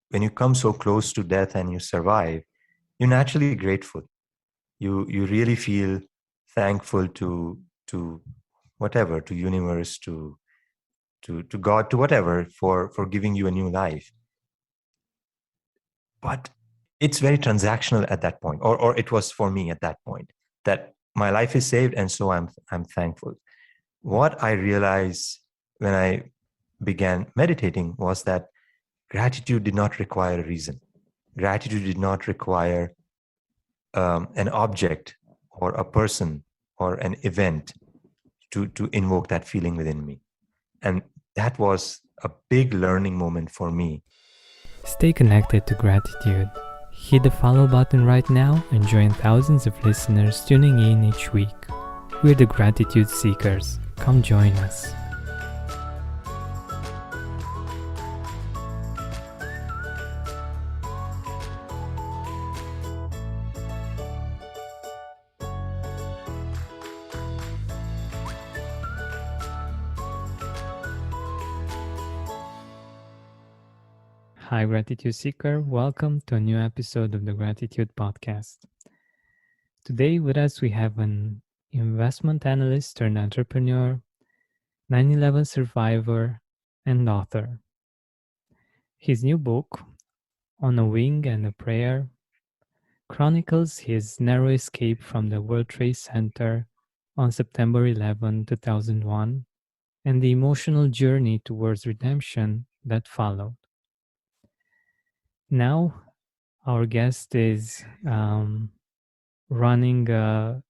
when you come so close to death and you survive, you're naturally grateful. You really feel thankful to whatever, to universe, to God, to whatever, for giving you a new life. But it's very transactional at that point, or it was for me at that point, that my life is saved, and so I'm thankful. What I realized when I began meditating was that gratitude did not require a reason. Gratitude did not require an object or a person or an event to invoke that feeling within me. And that was a big learning moment for me. Stay connected to gratitude. Hit the follow button right now and join thousands of listeners tuning in each week. We're the Gratitude Seekers. Come join us. Hi, Gratitude Seeker. Welcome to a new episode of the Gratitude Podcast. Today with us, we have an investment analyst turned entrepreneur, 9/11 survivor, and author. His new book, On a Wing and a Prayer, chronicles his narrow escape from the World Trade Center on September 11, 2001, and the emotional journey towards redemption that followed. Now, our guest is running a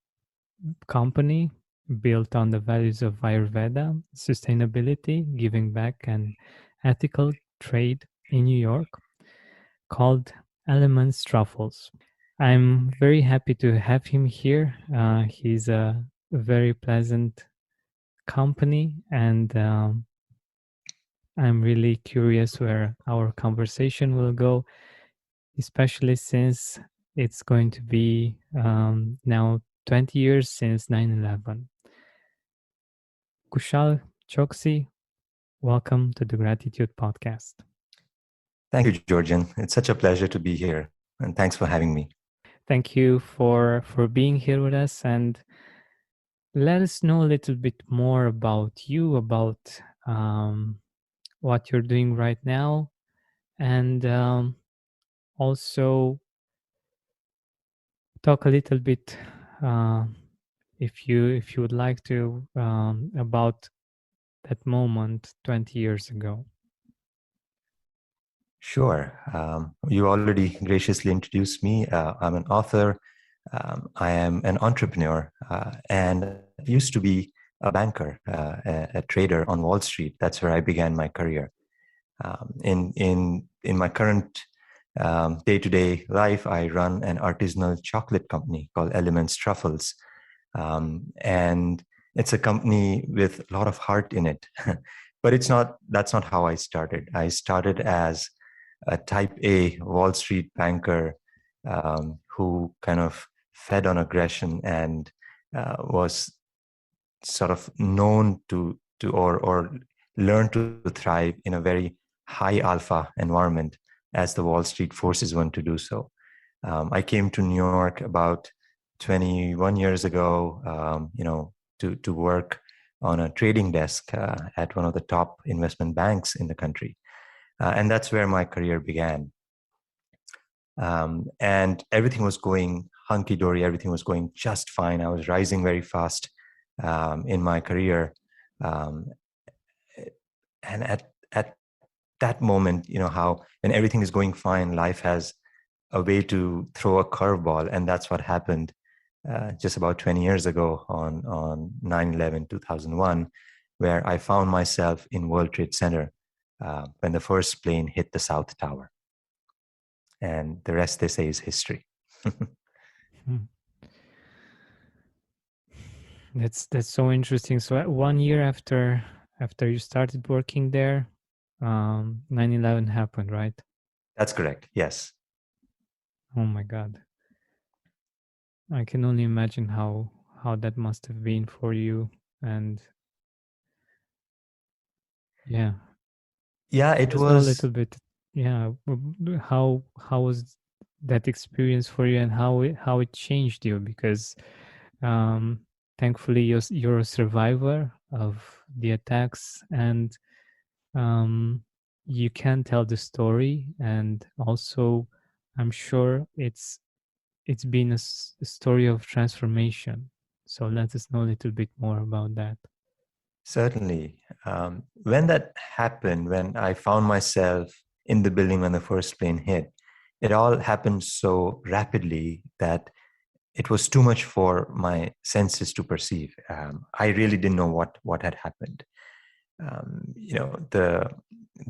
company built on the values of Ayurveda, sustainability, giving back, and ethical trade in New York called Elements Truffles. I'm very happy to have him here. He's a very pleasant company, and I'm really curious where our conversation will go, especially since it's going to be now 20 years since 9/11. Kushal Choksi, welcome to the Gratitude Podcast. Thank you, Georgian. It's such a pleasure to be here, and thanks for having me. Thank you for being here with us, and let us know a little bit more about you, about what you're doing right now, and also talk a little bit, if you would like to, about that moment 20 years ago. Sure. You already graciously introduced me. I'm an author. I am an entrepreneur, and I used to be a banker, a trader on Wall Street. That's where I began my career. In my current day-to-day life, I run an artisanal chocolate company called Elements Truffles, and it's a company with a lot of heart in it. But that's not how I started. I started as a type A Wall Street banker who kind of fed on aggression and was sort of known to or learned to thrive in a very high alpha environment, as the Wall Street forces one to do so. I came to New York about 21 years ago, to work on a trading desk at one of the top investment banks in the country. And that's where my career began. And everything was going hunky-dory. Everything was going just fine. I was rising very fast in my career. And at that moment, how when everything is going fine, life has a way to throw a curveball. And that's what happened just about 20 years ago on 9/11, 2001, where I found myself in World Trade Center when the first plane hit the South Tower. And the rest, they say, is history. That's so interesting. So 1 year after you started working there, 9/11 happened, right? That's correct. Yes. Oh my God. I can only imagine how that must have been for you. And yeah. Yeah, it Just know a was. little bit yeah, how was that experience for you, and how it changed you? Because um, thankfully you're a survivor of the attacks, and um, you can tell the story, and also I'm sure it's been a story of transformation. So let us know a little bit more about that. Certainly. When that happened, when I found myself in the building when the first plane hit, it all happened so rapidly that it was too much for my senses to perceive. I really didn't know what had happened. The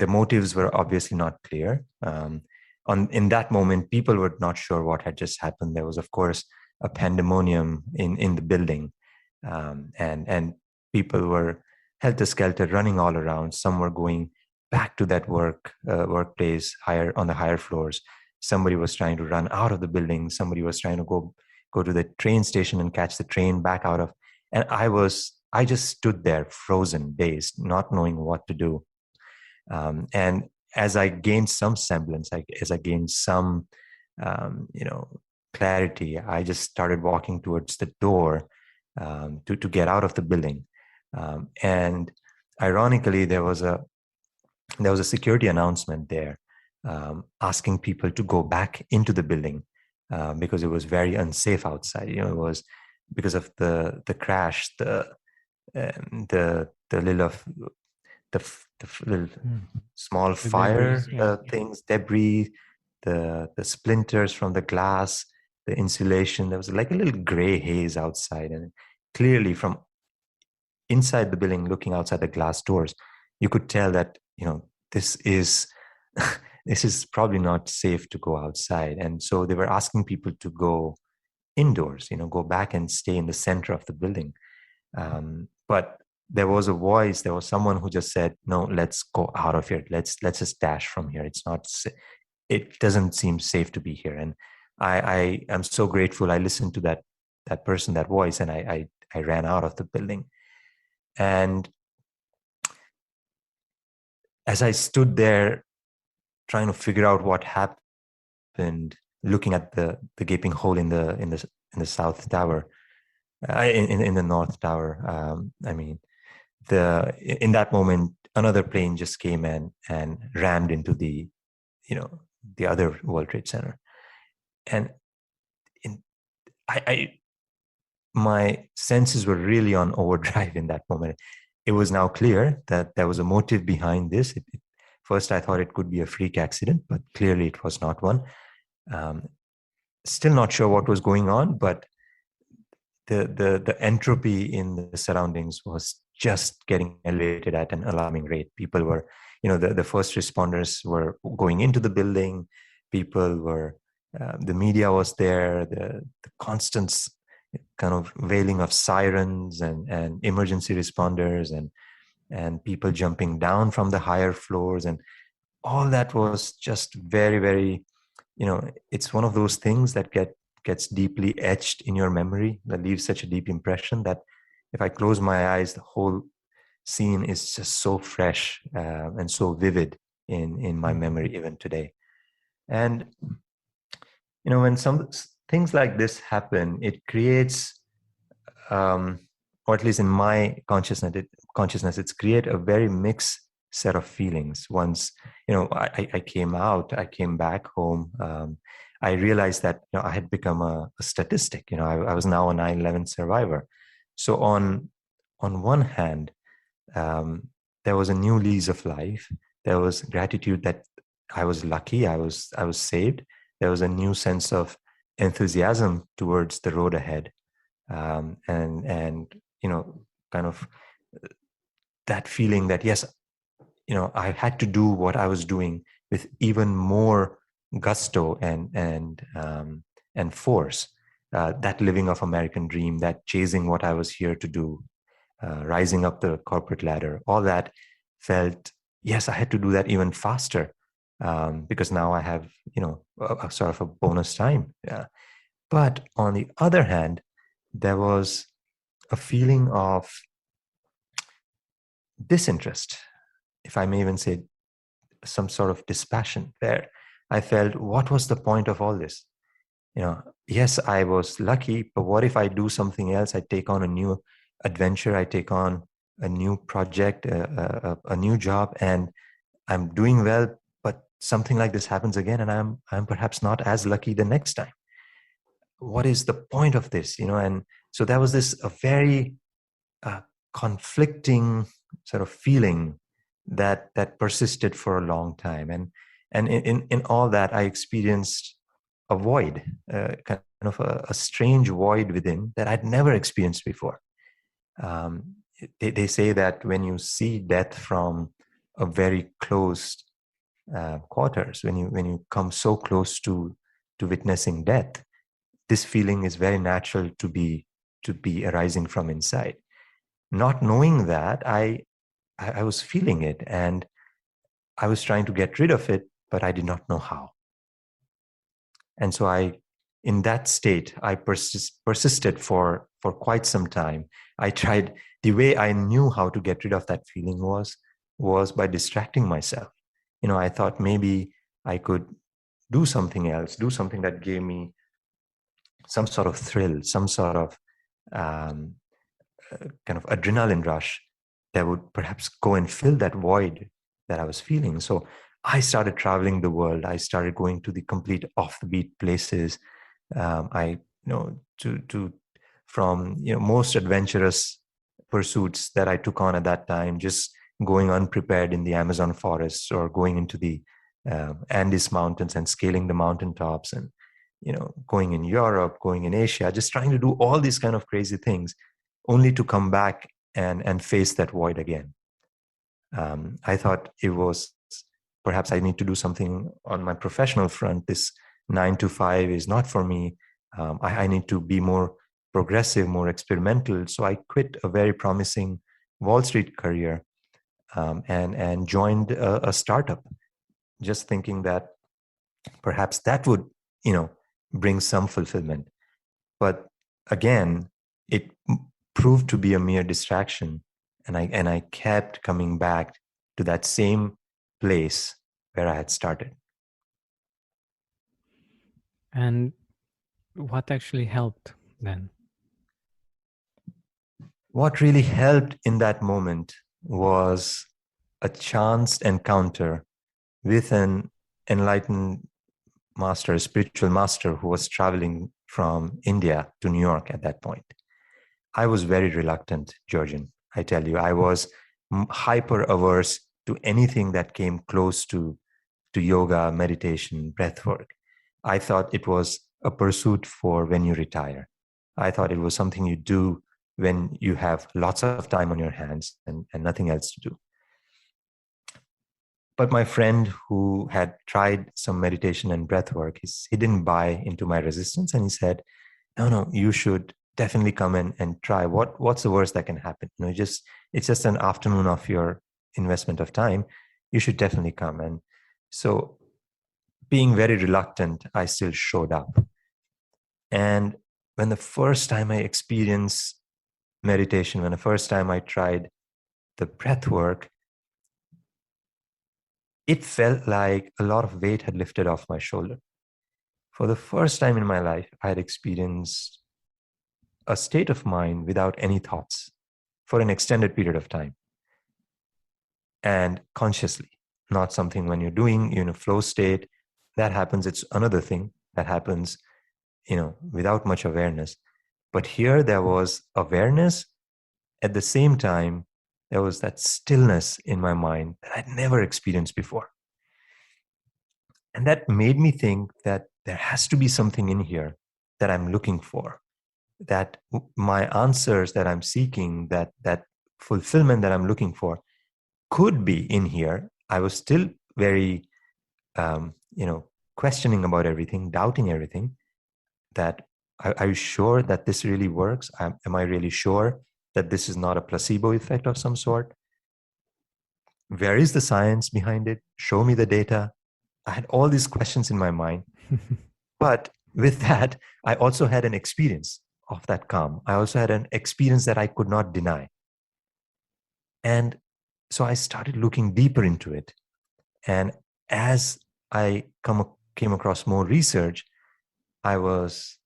motives were obviously not clear. In that moment, people were not sure what had just happened. There was, of course, a pandemonium in the building, and people were helter skelter, running all around. Some were going back to that workplace higher on the higher floors. Somebody was trying to run out of the building. Somebody was trying to go to the train station and catch the train back out of. And I just stood there frozen, dazed, not knowing what to do. And as I gained some semblance, as I gained some, clarity, I just started walking towards the door to get out of the building. And ironically, there was a security announcement there, asking people to go back into the building, because it was very unsafe outside. It was because of the crash, the little of the little small The debris, fire yeah. things, debris, the splinters from the glass, the insulation. There was like a little gray haze outside, and clearly from inside the building, looking outside the glass doors, you could tell that this is this is probably not safe to go outside. And so they were asking people to go indoors, go back and stay in the center of the building. But there was a voice, there was someone who just said, no, let's go out of here. Let's just dash from here. It doesn't seem safe to be here. And I am so grateful. I listened to that person, that voice, and I ran out of the building. And as I stood there trying to figure out what happened, looking at the gaping hole in the south tower, in the north tower, in that moment, another plane just came in and rammed into you know the other World Trade Center. And in, I my senses were really on overdrive in that moment. It was now clear that there was a motive behind this. First, I thought it could be a freak accident, but clearly it was not one. Um, Still not sure what was going on, but the entropy in the surroundings was just getting elevated at an alarming rate. People were, the first responders were going into the building. People were, the media was there. The constant kind of wailing of sirens and emergency responders and people jumping down from the higher floors, and all that was just very, very, it's one of those things that gets deeply etched in your memory, that leaves such a deep impression that if I close my eyes, the whole scene is just so fresh, and so vivid in my memory even today. And when some things like this happen, it creates, or at least in my consciousness, it's create a very mixed set of feelings. Once I came out, I came back home, I realized that I had become a statistic. I was now a 9/11 survivor. So on one hand, there was a new lease of life. There was gratitude that I was lucky, I was saved. There was a new sense of enthusiasm towards the road ahead, and kind of that feeling that yes, I had to do what I was doing with even more gusto and force. That living of American dream, that chasing what I was here to do, rising up the corporate ladder, all that felt, yes, I had to do that even faster, because now I have a sort of a bonus time. Yeah. But on the other hand, there was a feeling of disinterest, if I may even say some sort of dispassion where I felt, what was the point of all this? Yes, I was lucky, but what if I do something else? I take on a new adventure, I take on a new project, a new job, and I'm doing well, but something like this happens again, and I'm perhaps not as lucky the next time. What is the point of this? And so there was this a very conflicting sort of feeling that persisted for a long time, and in all that I experienced a void, kind of a strange void within that I'd never experienced before. They say that when you see death from a very close quarters, when you come so close to witnessing death, this feeling is very natural to be arising from inside. Not knowing that, I was feeling it, and I was trying to get rid of it, but I did not know how. And so in that state, I persisted for quite some time. I tried, the way I knew how to get rid of that feeling was by distracting myself. I thought maybe I could do something else, do something that gave me some sort of thrill, some sort of kind of adrenaline rush that would perhaps go and fill that void that I was feeling. So I started traveling the world. I started going to the complete off the beat places. From most adventurous pursuits that I took on at that time, just going unprepared in the Amazon forests, or going into the Andes mountains and scaling the mountaintops, and going in Europe, going in Asia, just trying to do all these kind of crazy things, only to come back and face that void again. I thought it was, perhaps I need to do something on my professional front. This 9 to 5 is not for me. I need to be more progressive, more experimental. So I quit a very promising Wall Street career and joined a startup, just thinking that perhaps that would, bring some fulfillment. But again, it proved to be a mere distraction, and I kept coming back to that same place where I had started. And what actually helped then? What really helped in that moment was a chanced encounter with an enlightened master, a spiritual master, who was traveling from India to New York at that point. I was very reluctant, Georgian. I tell you, I was hyper averse to anything that came close to yoga, meditation, breath work. I thought it was a pursuit for when you retire. I thought it was something you do when you have lots of time on your hands and nothing else to do. But my friend, who had tried some meditation and breath work, he didn't buy into my resistance, and he said, no, you should definitely come in and try. What's the worst that can happen? It's just an afternoon of your investment of time. You should definitely come. And so, being very reluctant, I still showed up. And when the first time I experienced meditation, when the first time I tried the breath work, it felt like a lot of weight had lifted off my shoulder. For the first time in my life, I had experienced a state of mind without any thoughts for an extended period of time, and consciously, not something when you're doing, in a flow state. That happens. It's another thing that happens, without much awareness. But here there was awareness. At the same time, there was that stillness in my mind that I'd never experienced before. And that made me think that there has to be something in here that I'm looking for, that my answers that I'm seeking, that fulfillment that I'm looking for could be in here. I was still very, questioning about everything, doubting everything, that are you sure that this really works? Am I really sure that this is not a placebo effect of some sort? Where is the science behind it? Show me the data. I had all these questions in my mind. But with that, I also had an experience of that calm. I also had an experience that I could not deny. And so I started looking deeper into it. And as I came across more research, I was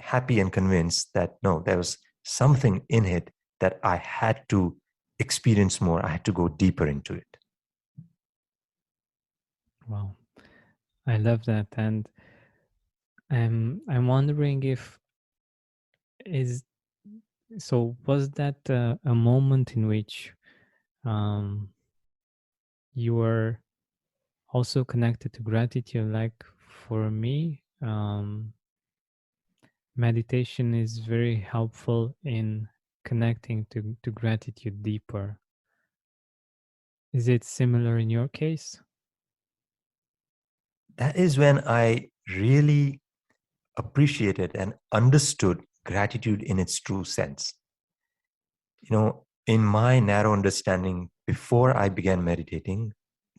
happy and convinced that no, there was something in it that I had to experience more. I had to go deeper into it. Wow, I love that, and I'm wondering if is so was that a moment in which um, you were also connected to gratitude? Like for me, meditation is very helpful in connecting to gratitude deeper. Is it similar in your case? That is when I really appreciated and understood gratitude in its true sense. In my narrow understanding, before I began meditating,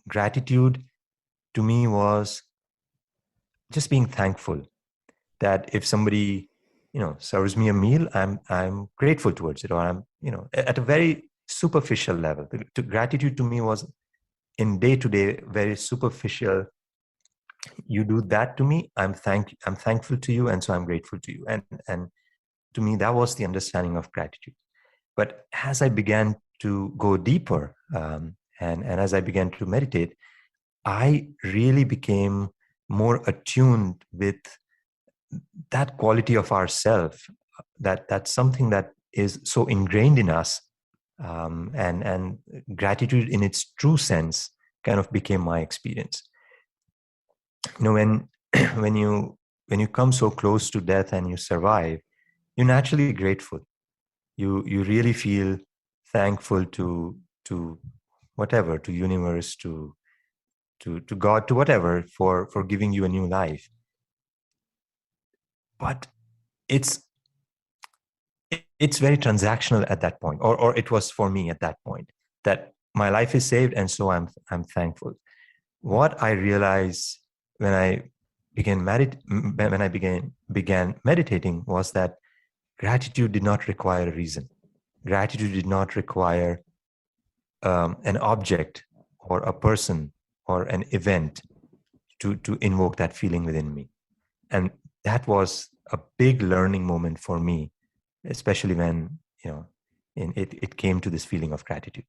gratitude to me was just being thankful that if somebody, serves me a meal, I'm grateful towards it, or I'm, at a very superficial level. Gratitude to me was in day to day, very superficial. You do that to me, I'm thankful to you, and so I'm grateful to you. And to me, that was the understanding of gratitude. But as I began to go deeper, and as I began to meditate, I really became more attuned with that quality of ourself, that's something that is so ingrained in us, and gratitude in its true sense kind of became my experience. When when you when you come so close to death and you survive, you're naturally grateful. You really feel thankful to whatever, to universe, to God, to whatever, for giving you a new life. But it's it's very transactional at that point, or it was for me at that point, that my life is saved, and so I'm thankful. What I realized when I began meditating was that gratitude did not require a reason. Gratitude did not require an object or a person or an event to invoke that feeling within me. And that was a big learning moment for me, especially when, it came to this feeling of gratitude.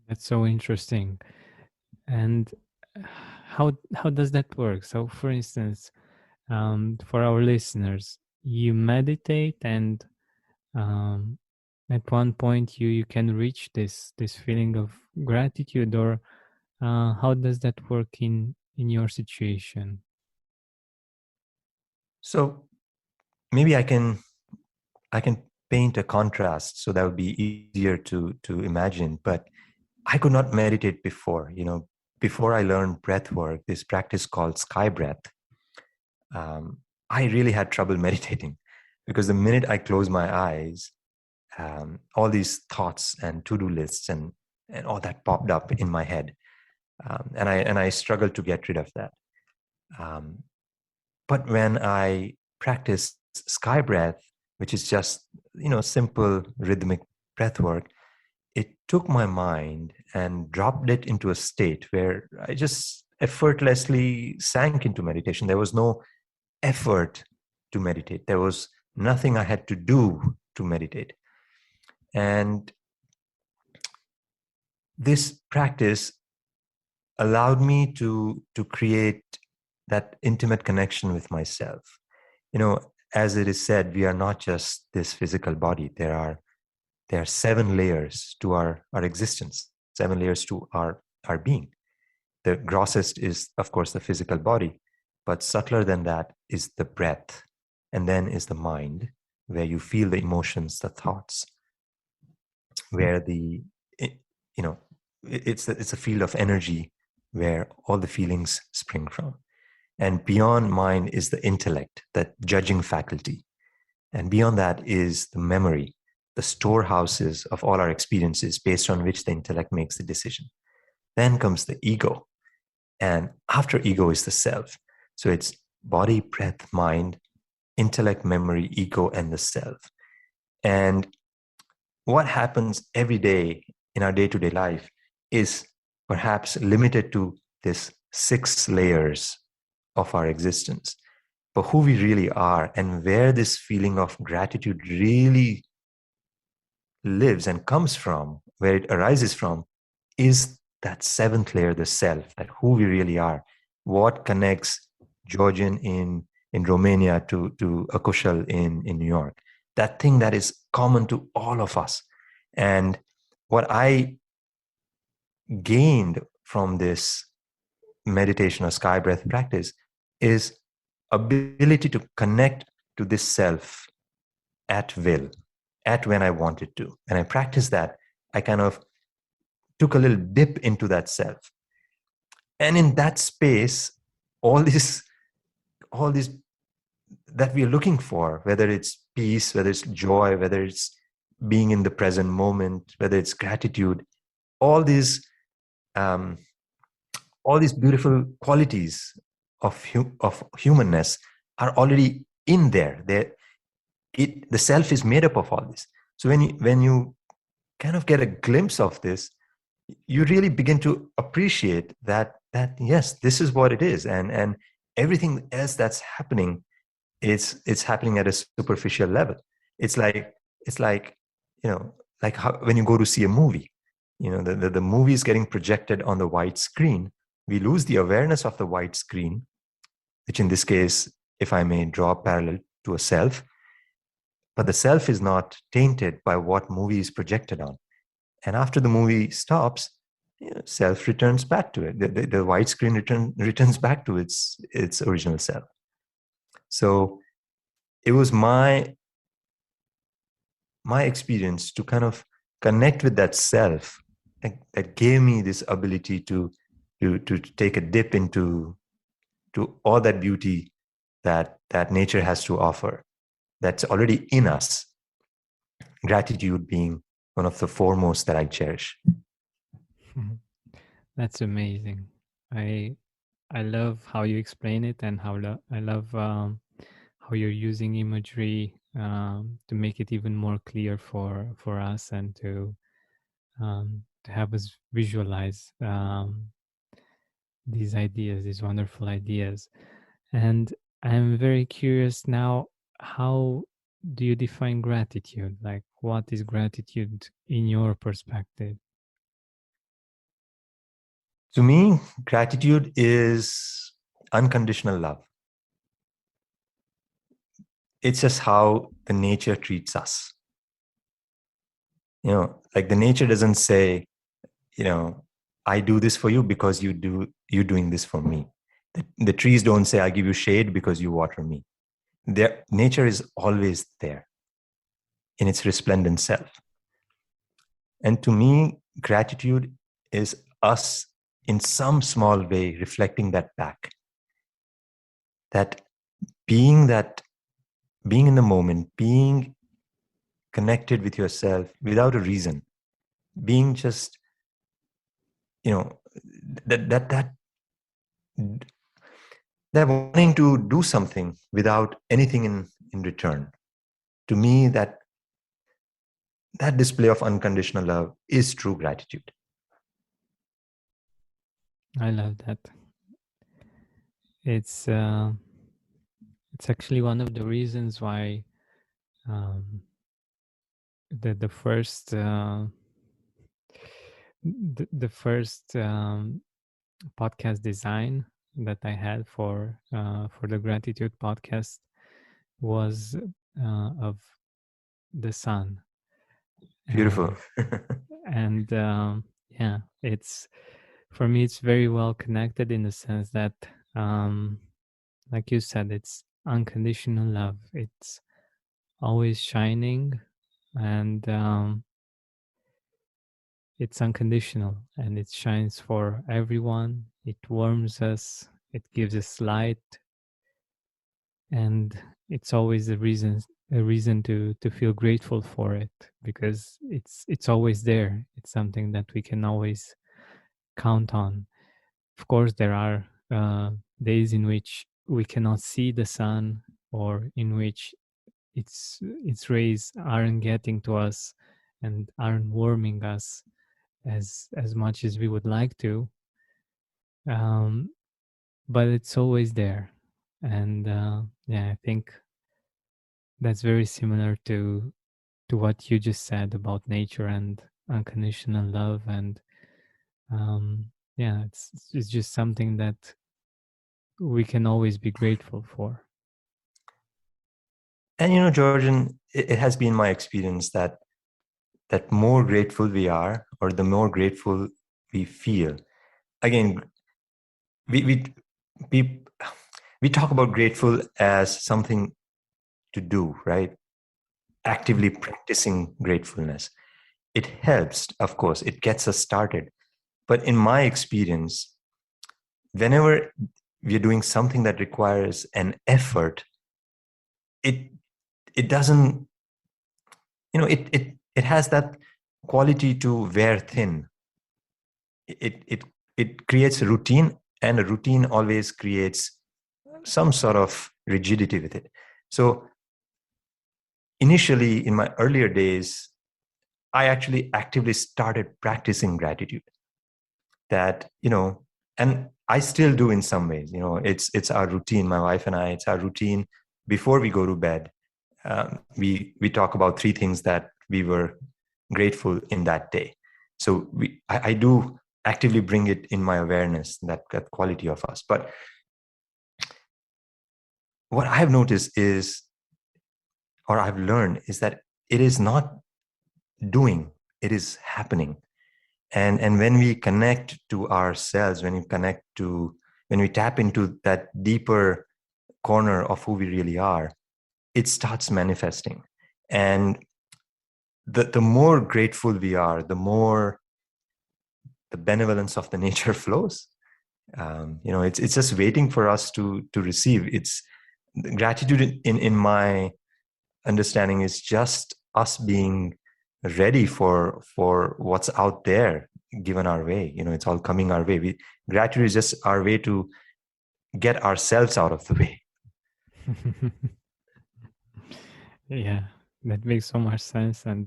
That's so interesting. And how does that work? So, for instance, for our listeners, you meditate, and um, at one point you can reach this feeling of gratitude, or how does that work in your situation? So maybe I can paint a contrast so that would be easier to imagine. But I could not meditate before. Before I learned breath work, this practice called sky breath, I really had trouble meditating, because the minute I closed my eyes, all these thoughts and to-do lists and all that popped up in my head, and I struggled to get rid of that. Um, but when I practiced sky breath, which is just simple rhythmic breath work, it took my mind and dropped it into a state where I just effortlessly sank into meditation. There was no effort to meditate. There was nothing I had to do to meditate. And this practice allowed me to create that intimate connection with myself. As it is said, we are not just this physical body. There are 7 layers to our existence, 7 layers to our being. The grossest is, of course, the physical body, but subtler than that is the breath, and then is the mind, where you feel the emotions, the thoughts, where it's a field of energy where all the feelings spring from. And beyond mind is the intellect, that judging faculty. And beyond that is the memory, the storehouses of all our experiences based on which the intellect makes the decision. Then comes the ego. And after ego is the self. So it's body, breath, mind, intellect, memory, ego, and the self. And what happens every day in our day-to-day life is perhaps limited to this 6 layers of our existence. But who we really are and where this feeling of gratitude really lives and comes from, where it arises from, is that 7th layer, the self, that who we really are. What connects Georgian in Romania to a Kushal in New York? That thing that is common to all of us. And what I gained from this meditation or sky breath practice is ability to connect to this self at will, at when I wanted to. And I practiced that. I kind of took a little dip into that self. And in that space, all this that we are looking for, whether it's peace, whether it's joy, whether it's being in the present moment, whether it's gratitude, all these um, all these beautiful qualities of humanness are already in there. The self is made up of all this. So when you kind of get a glimpse of this, you really begin to appreciate that yes, this is what it is, and everything else that's happening, it's happening at a superficial level. It's like like how when you go to see a movie, the movie is getting projected on the white screen. We lose the awareness of the white screen, which in this case, if I may draw a parallel to a self, but the self is not tainted by what movie is projected on. And after the movie stops, self returns back to it. The white screen returns back to its original self. So it was my experience to kind of connect with that self that gave me this ability to take a dip into all that beauty that nature has to offer, that's already in us. Gratitude being one of the foremost that I cherish. That's amazing. I love how you explain it, and I love how you're using imagery to make it even more clear for us, and to have us visualize these ideas, these wonderful ideas. And I'm very curious now, how do you define gratitude? Like, what is gratitude in your perspective? To me, gratitude is unconditional love. It's just how the nature treats us. Like the nature doesn't say, I do this for you because you're doing this for me. The trees don't say, I give you shade because you water me. Nature is always there in its resplendent self. And to me, gratitude is us in some small way reflecting that back. That being in the moment, being connected with yourself without a reason, being just, that wanting to do something without anything in return. To me, that display of unconditional love is true gratitude. I love that. It's actually one of the reasons why the first podcast design that I had for the gratitude podcast was of the sun. Beautiful. And yeah, it's, for me, it's very well connected in the sense that, like you said, it's unconditional love. It's always shining, and it's unconditional, and it shines for everyone. It warms us, it gives us light, and it's always a reason to feel grateful for it, because it's always there. It's something that we can always count on. Of course, there are days in which we cannot see the sun, or in which its rays aren't getting to us and aren't warming us as much as we would like to, um, but it's always there. And yeah, I think that's very similar to what you just said about nature and unconditional love. And yeah, it's just something that we can always be grateful for. And Georgian, it has been my experience that more grateful we are, or the more grateful we feel. Again, we we we, we talk about grateful as something to do, right? Actively practicing gratefulness. It helps, of course, it gets us started. But in my experience, whenever we're doing something that requires an effort, it it doesn't, it has that quality to wear thin. It creates a routine, and a routine always creates some sort of rigidity with it. So initially, in my earlier days, I actually actively started practicing gratitude. That, and I still do in some ways. It's our routine. My wife and I, it's our routine before we go to bed. We talk about three things that we were grateful in that day. So I do actively bring it in my awareness, that quality of us. But what I've noticed is, or I've learned, is that it is not doing, it is happening. And when we connect to ourselves, when we tap into that deeper corner of who we really are, it starts manifesting. And the more grateful we are, the more the benevolence of the nature flows. It's just waiting for us to receive. It's gratitude in my understanding is just us being ready for what's out there given our way. It's all coming our way. Gratitude is just our way to get ourselves out of the way. Yeah, that makes so much sense. And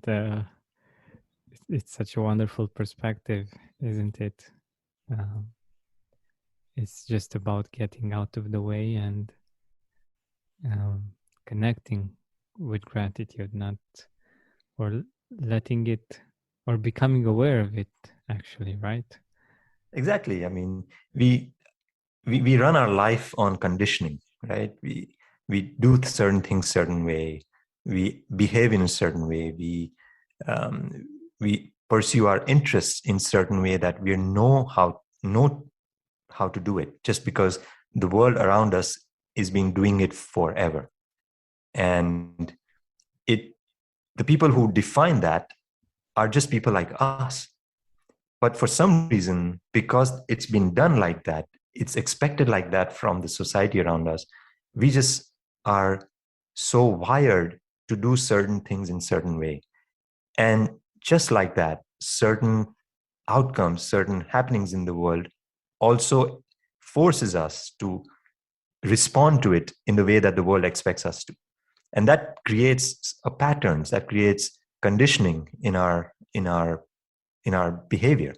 it's such a wonderful perspective, isn't it? Um, it's just about getting out of the way and connecting with gratitude, not or letting it or becoming aware of it, actually, right? Exactly. I mean, we run our life on conditioning, right? We do certain things certain way. We behave in a certain way. Um, we pursue our interests in certain way that we know how to do it, just because the world around us is being doing it forever. And it the people who define that are just people like us. But for some reason, because it's been done like that, it's expected like that from the society around us, we just are so wired to do certain things in certain way. And just like that, certain outcomes, certain happenings in the world also forces us to respond to it in the way that the world expects us to. And that creates a patterns, that creates conditioning in our behavior.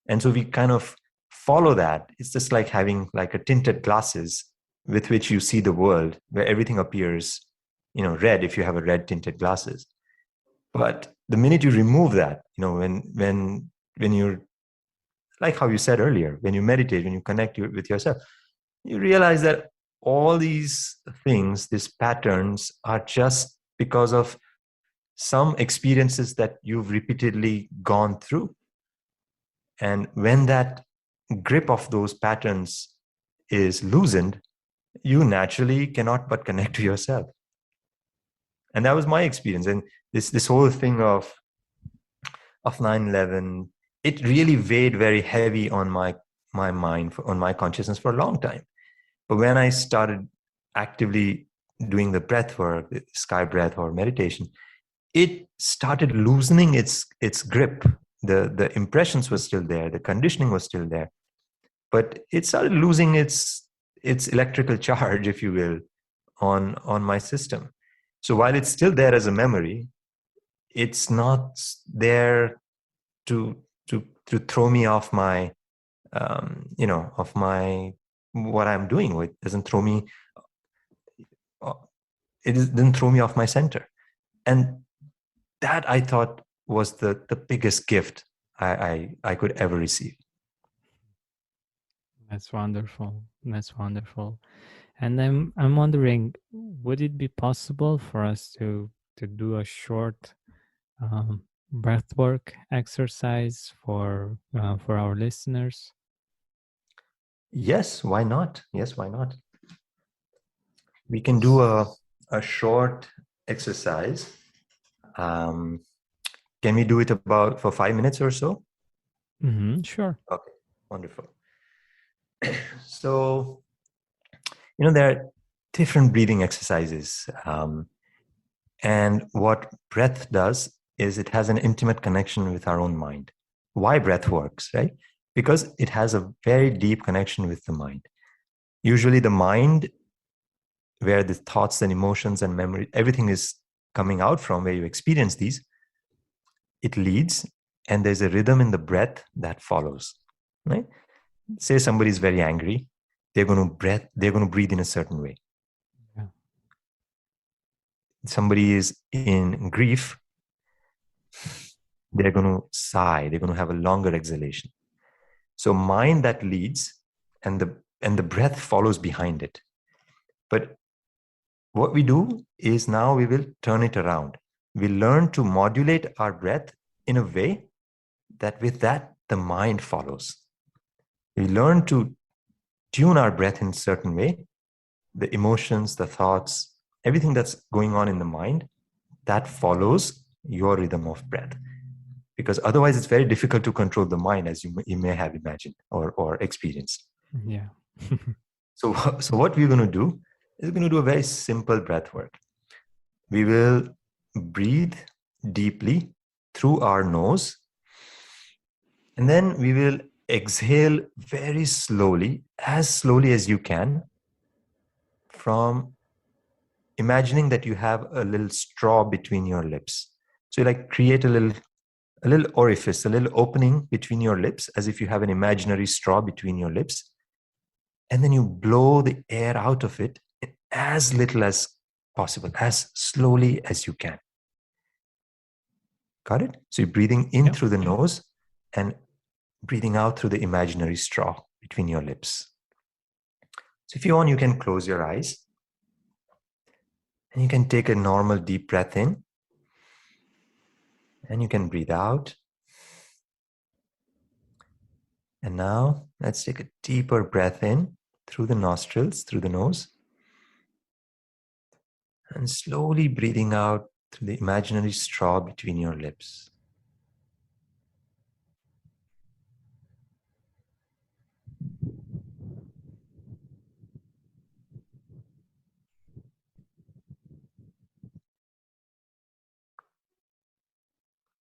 And so we kind of follow that. It's just like having like a tinted glasses with which you see the world, where everything appears, red if you have a red tinted glasses. But the minute you remove that, when you're, like how you said earlier, when you meditate, when you connect with yourself, you realize that all these things, these patterns, are just because of some experiences that you've repeatedly gone through. And when that grip of those patterns is loosened, you naturally cannot but connect to yourself. And that was my experience. And this whole thing of 9/11, it really weighed very heavy on my mind, on my consciousness for a long time. But when I started actively doing the breath work, the sky breath or meditation, it started loosening its grip. The impressions were still there, the conditioning was still there, but it started losing its electrical charge, if you will, on my system. So while it's still there as a memory, it's not there to throw me off my, of my, what I'm doing with, doesn't throw me, uh, didn't throw me off my center. And that I thought was the biggest gift I could ever receive. That's wonderful. That's wonderful. And I'm wondering, would it be possible for us to do a short breathwork exercise for our listeners? Yes, why not? Yes, why not? We can do a short exercise. Can we do it about for 5 minutes or so? Sure. Okay, wonderful. So, there are different breathing exercises. And what breath does is it has an intimate connection with our own mind. Why breath works, right? Because it has a very deep connection with the mind. Usually the mind, where the thoughts and emotions and memory, everything is coming out from, where you experience these, it leads, and there's a rhythm in the breath that follows, right? Say somebody is very angry, they're going to breathe in a certain way. Yeah. Somebody is in grief, they're going to sigh, they're going to have a longer exhalation. So mind that leads, and the breath follows behind it. But what we do is now we will turn it around. We learn to modulate our breath in a way that with that the mind follows. We learn to tune our breath in a certain way. The emotions, the thoughts, everything that's going on in the mind, that follows your rhythm of breath. Because otherwise it's very difficult to control the mind, as you may have imagined or experienced. Yeah. So what we're going to do is we're going to do a very simple breath work. We will breathe deeply through our nose, and then we will exhale very slowly, as slowly as you can, from imagining that you have a little straw between your lips. So you like create a little orifice, a little opening between your lips, as if you have an imaginary straw between your lips. And then you blow the air out of it as little as possible, as slowly as you can. Got it? So you're breathing in through the nose and breathing out through the imaginary straw between your lips. So if you want, you can close your eyes and you can take a normal deep breath in, and you can breathe out. And now let's take a deeper breath in through the nostrils, through the nose, and slowly breathing out through the imaginary straw between your lips.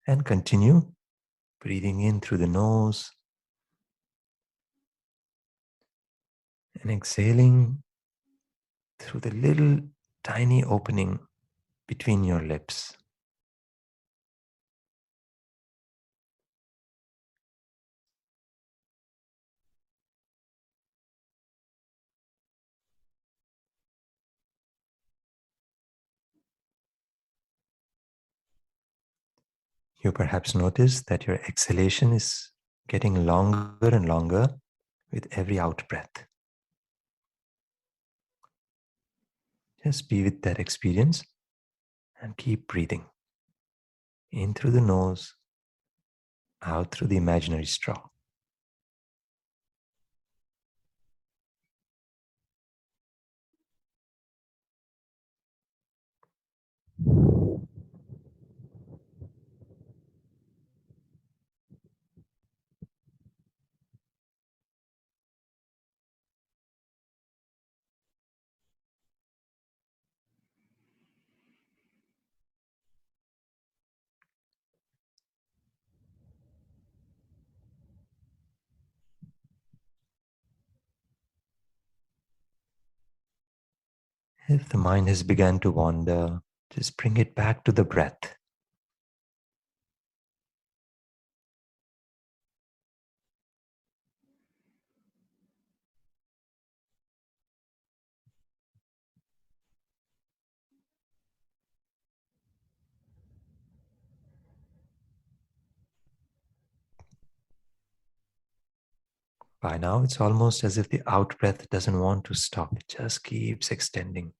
And continue breathing in through the nose and exhaling through the little tiny opening between your lips. You perhaps notice that your exhalation is getting longer and longer with every out breath. Just be with that experience and keep breathing in through the nose, out through the imaginary straw. If the mind has begun to wander, just bring it back to the breath. By now, it's almost as if the out breath doesn't want to stop, it just keeps extending.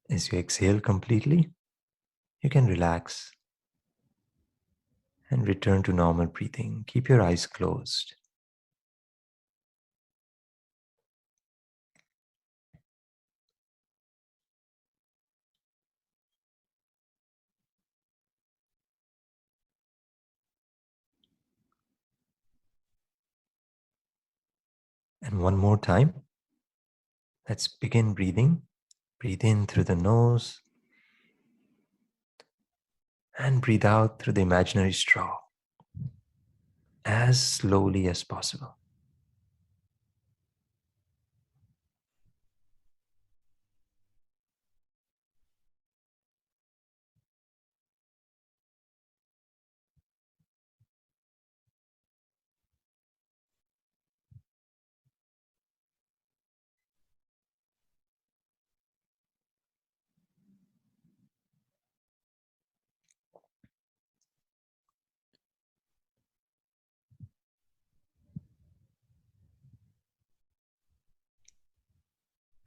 As you exhale completely, you can relax and return to normal breathing. Keep your eyes closed. And one more time, let's begin breathing. Breathe in through the nose and breathe out through the imaginary straw as slowly as possible.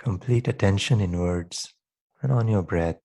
Complete attention inwards and on your breath.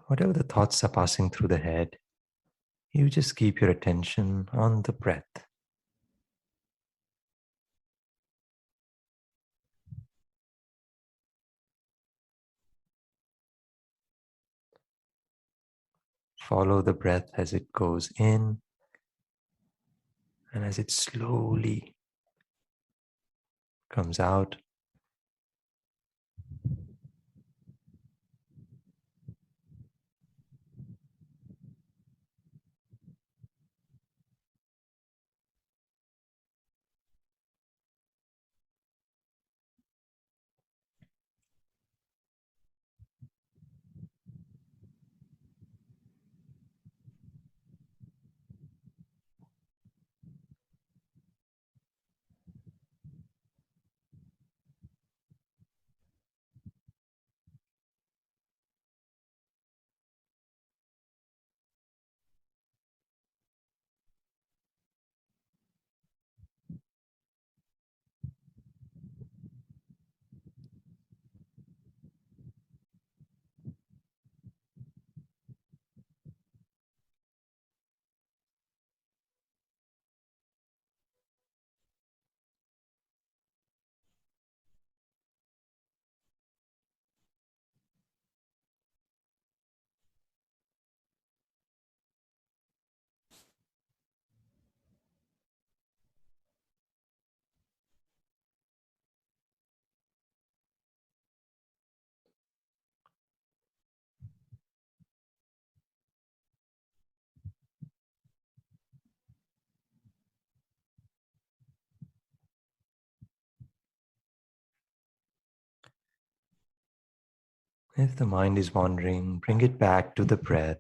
Whatever the thoughts are passing through the head, you just keep your attention on the breath. Follow the breath as it goes in and as it slowly comes out. If the mind is wandering, bring it back to the breath.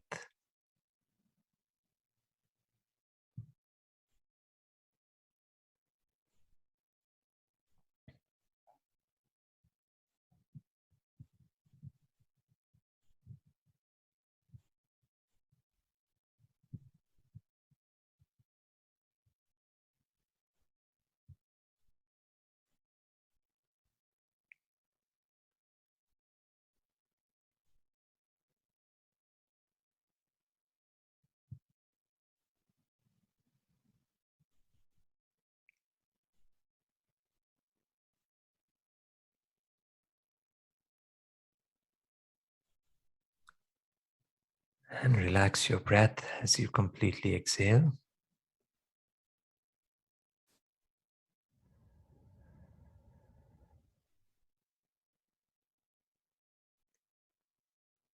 And relax your breath as you completely exhale.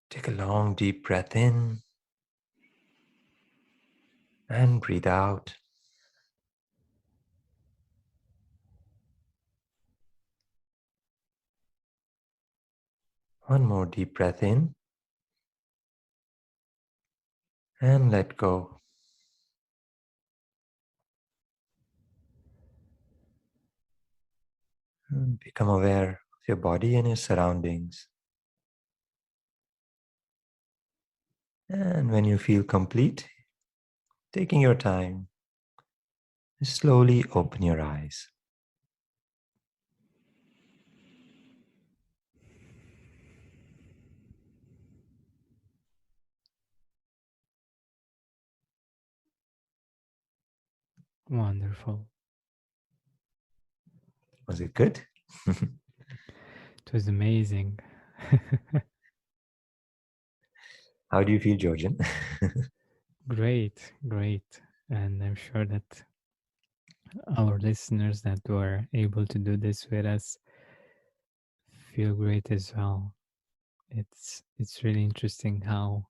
Take a long, deep breath in and breathe out. One more deep breath in and let go. And become aware of your body and your surroundings. And when you feel complete, taking your time, slowly open your eyes. Wonderful. Was it good? It was amazing. How do you feel, Georgian? Great, great. And I'm sure that our listeners that were able to do this with us feel great as well. It's really interesting how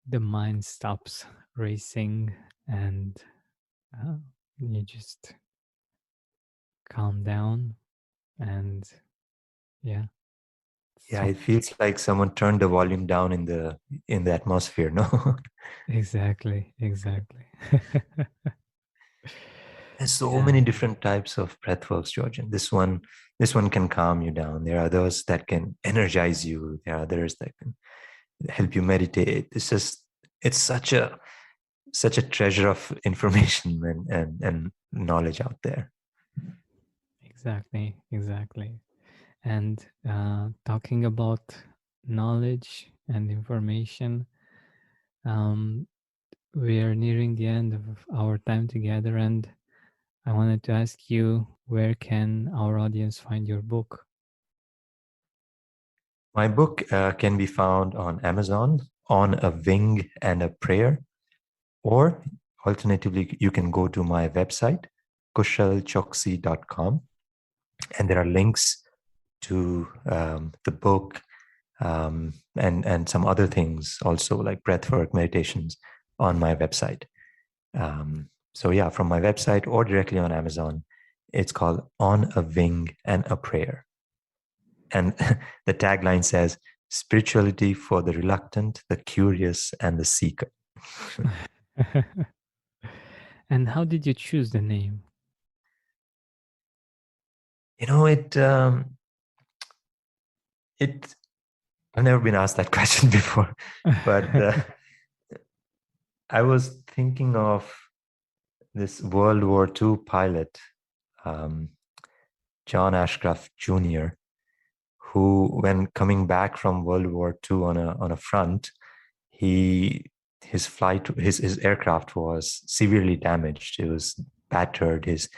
the mind stops racing and uh, you just calm down and yeah. Yeah, So it feels like someone turned the volume down in the atmosphere, no? exactly. There's so Yeah, many different types of breathworks, Georgian. This one can calm you down. There are those that can energize you. There are others that can help you meditate. It's such a treasure of information and knowledge out there. exactly. And talking about knowledge and information, um, we are nearing the end of our time together, and I wanted to ask you, where can our audience find your book? My book can be found on Amazon, On a Wing and a Prayer, or alternatively, you can go to my website, kushalchoksi.com, and there are links to the book and some other things also, like breathwork meditations, on my website. So yeah, from my website or directly on Amazon, it's called On a Wing and a Prayer. And the tagline says, spirituality for the reluctant, the curious, and the seeker. And how did you choose the name? You know, it I've never been asked that question before, but I was thinking of this World War II pilot, um, John Ashcroft Jr., who, when coming back from World War II on a front, he his aircraft was severely damaged. It was battered. His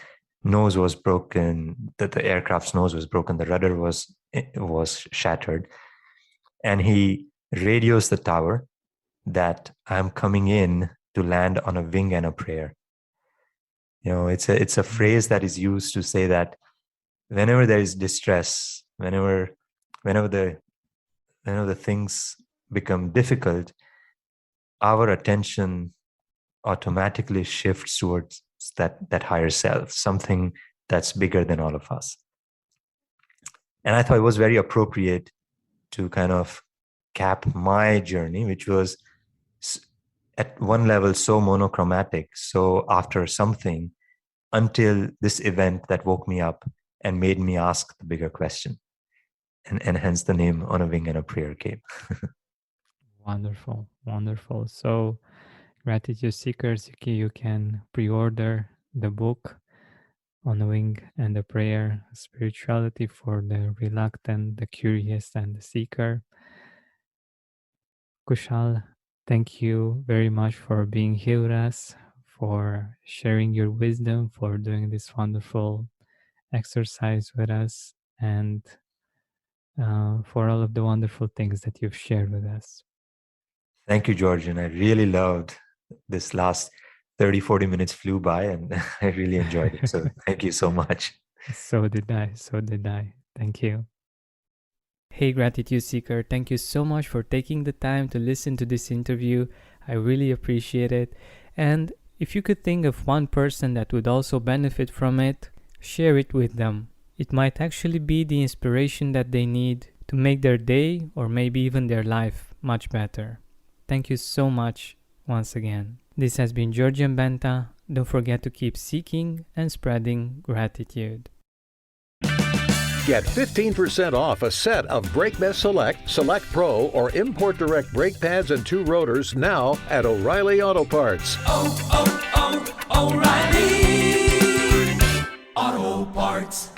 nose was broken. The aircraft's nose was broken. The rudder was shattered, and he radios the tower that I'm coming in to land on a wing and a prayer. It's a phrase that is used to say that whenever there is distress, whenever the things become difficult, our attention automatically shifts towards that higher self, something that's bigger than all of us. And I thought it was very appropriate to kind of cap my journey, which was at one level so monochromatic, so after something, until this event that woke me up and made me ask the bigger question. And hence the name On a Wing and a Prayer came. Wonderful, wonderful. So, gratitude seekers, you can pre-order the book On a Wing and a Prayer, Spirituality for the Reluctant, the Curious, and the Seeker. Kushal, thank you very much for being here with us, for sharing your wisdom, for doing this wonderful exercise with us, and for all of the wonderful things that you've shared with us. Thank you, George. And I really loved this last 30, 40 minutes flew by, and I really enjoyed it. So thank you so much. So did I. So did I. Thank you. Hey, Gratitude Seeker. Thank you so much for taking the time to listen to this interview. I really appreciate it. And if you could think of one person that would also benefit from it, share it with them. It might actually be the inspiration that they need to make their day or maybe even their life much better. Thank you so much once again. This has been Georgian Benta. Don't forget to keep seeking and spreading gratitude. Get 15% off a set of BrakeBest Select, Select Pro, or Import Direct brake pads and 2 rotors now at O'Reilly Auto Parts. O'Reilly Auto Parts.